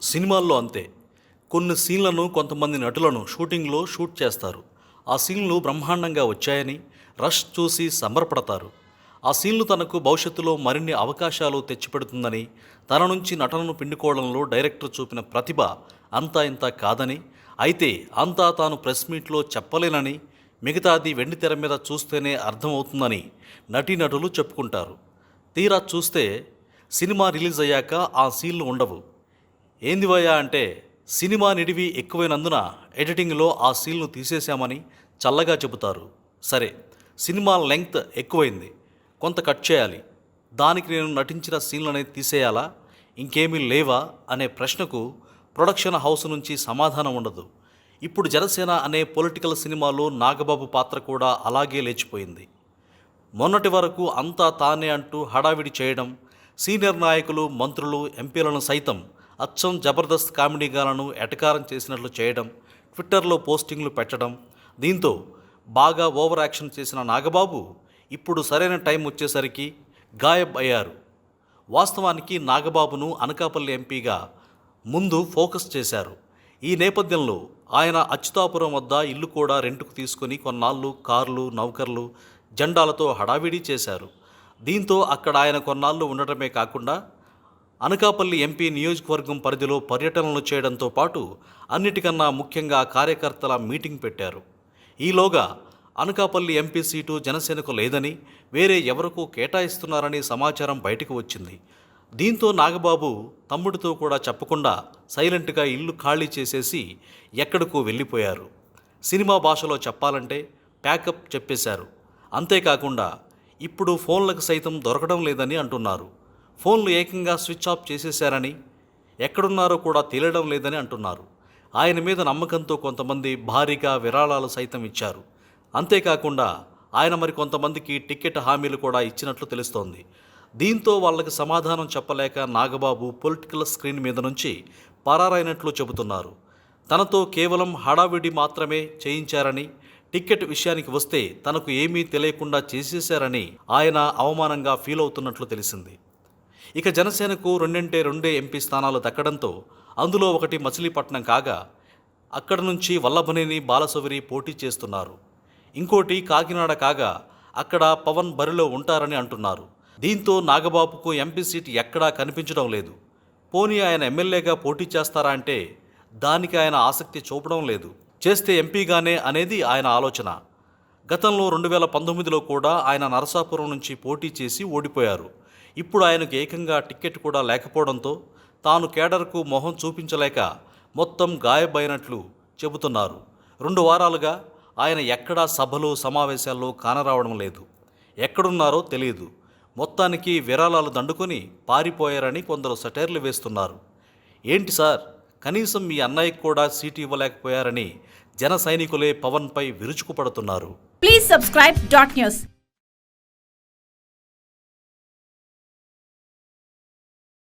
సినిమాల్లో అంతే. కొన్ని సీన్లను కొంతమంది నటులను షూటింగ్లో షూట్ చేస్తారు. ఆ సీన్లు బ్రహ్మాండంగా వచ్చాయని రష్ చూసి సంబరపడతారు. ఆ సీన్లు తనకు భవిష్యత్తులో మరిన్ని అవకాశాలు తెచ్చిపెడుతుందని, తన నుంచి నటనను పిండుకోవడంలో డైరెక్టర్ చూపిన ప్రతిభ అంతా ఇంత కాదని, అయితే అంతా తాను ప్రెస్ మీట్లో చెప్పలేనని, మిగతాది వెండితెర మీద చూస్తేనే అర్థమవుతుందని నటీనటులు చెప్పుకుంటారు. తీరా చూస్తే సినిమా రిలీజ్ అయ్యాక ఆ సీన్లు ఉండవు. ఏంది భయ్యా అంటే, సినిమా నిడివి ఎక్కువైనందున ఎడిటింగ్లో ఆ సీన్లు తీసేశామని చల్లగా చెబుతారు. సరే, సినిమా లెంగ్త్ ఎక్కువైంది, కొంత కట్ చేయాలి, దానికి నేను నటించిన సీన్లనే తీసేయాలా, ఇంకేమీ లేవా అనే ప్రశ్నకు ప్రొడక్షన్ హౌస్ నుంచి సమాధానం ఉండదు. ఇప్పుడు జనసేన అనే పొలిటికల్ సినిమాలో నాగబాబు పాత్ర కూడా అలాగే లేచిపోయింది. మొన్నటి వరకు అంతా తానే అంటూ హడావిడి చేయడం, సీనియర్ నాయకులు, మంత్రులు, ఎంపీలను సైతం అచ్చం జబర్దస్త్ కామెడీగాలను ఎటకారం చేసినట్లు చేయడం, ట్విట్టర్లో పోస్టింగ్లు పెట్టడం, దీంతో బాగా ఓవర్ యాక్షన్ చేసిన నాగబాబు ఇప్పుడు సరైన టైం వచ్చేసరికి గాయబ్ అయ్యారు. వాస్తవానికి నాగబాబును అనకాపల్లి ఎంపీగా ముందు ఫోకస్ చేశారు. ఈ నేపథ్యంలో ఆయన అచ్యుతాపురం వద్ద ఇల్లు కూడా రెంటుకు తీసుకుని కొన్నాళ్ళు కార్లు, నౌకర్లు, జెండాలతో హడావిడి చేశారు. దీంతో అక్కడ ఆయన కొన్నాళ్ళు ఉండటమే కాకుండా అనకాపల్లి ఎంపీ నియోజకవర్గం పరిధిలో పర్యటనలు చేయడంతో పాటు అన్నిటికన్నా ముఖ్యంగా కార్యకర్తల మీటింగ్ పెట్టారు. ఈలోగా అనకాపల్లి ఎంపీ సీటు జనసేనకు లేదని, వేరే ఎవరికూ కేటాయిస్తున్నారని సమాచారం బయటకు వచ్చింది. దీంతో నాగబాబు తమ్ముడితో కూడా చెప్పకుండా సైలెంట్గా ఇల్లు ఖాళీ చేసేసి ఎక్కడికో వెళ్ళిపోయారు. సినిమా భాషలో చెప్పాలంటే ప్యాకప్ చెప్పేశారు. అంతేకాకుండా ఇప్పుడు ఫోన్లకు సైతం దొరకడం లేదని అంటున్నారు. ఫోన్లు ఏకంగా స్విచ్ ఆఫ్ చేసేశారని, ఎక్కడున్నారో కూడా తెలియడం లేదని అంటున్నారు. ఆయన మీద నమ్మకంతో కొంతమంది భారీగా విరాళాలు సైతం ఇచ్చారు. అంతేకాకుండా ఆయన మరికొంతమందికి టికెట్ హామీలు కూడా ఇచ్చినట్లు తెలుస్తోంది. దీంతో వాళ్ళకి సమాధానం చెప్పలేక నాగబాబు పొలిటికల్ స్క్రీన్ మీద నుంచి పరారైనట్లు చెబుతున్నారు. తనతో కేవలం హడావిడి మాత్రమే చేయించారని, టికెట్ విషయానికి వస్తే తనకు ఏమీ తెలియకుండా చేసేశారని ఆయన అవమానంగా ఫీల్ అవుతున్నట్లు తెలిసింది. ఇక జనసేనకు రెండే ఎంపీ స్థానాలు దక్కడంతో అందులో ఒకటి మచిలీపట్నం కాగా అక్కడ నుంచి వల్లభనేని బాలశౌరి పోటీ చేస్తున్నారు. ఇంకోటి కాకినాడ కాగా అక్కడ పవన్ బరిలో ఉంటారని అంటున్నారు. దీంతో నాగబాబుకు ఎంపీ సీట్ ఎక్కడా కనిపించడం లేదు. పోనీ ఆయన ఎమ్మెల్యేగా పోటీ చేస్తారా అంటే దానికి ఆయన ఆసక్తి చూపడం లేదు. చేస్తే ఎంపీగానే అనేది ఆయన ఆలోచన. గతంలో 2019లో కూడా ఆయన నరసాపురం నుంచి పోటీ చేసి ఓడిపోయారు. ఇప్పుడు ఆయనకు ఏకంగా టికెట్ కూడా లేకపోవడంతో తాను కేడర్కు మొహం చూపించలేక మొత్తం గాయబైనట్లు చెబుతున్నారు. 2 వారాలుగా ఆయన ఎక్కడా సభలు, సమావేశాల్లో కానరావడం లేదు. ఎక్కడున్నారో తెలియదు. మొత్తానికి విరాళాలు దండుకొని పారిపోయారని కొందరు సెటైర్లు వేస్తున్నారు. ఏంటి సార్, కనీసం మీ అన్నయ్యకు కూడా సీటు ఇవ్వలేకపోయారని జన సైనికులే పవన్పై విరుచుకుపడుతున్నారు. Please subscribe dot news.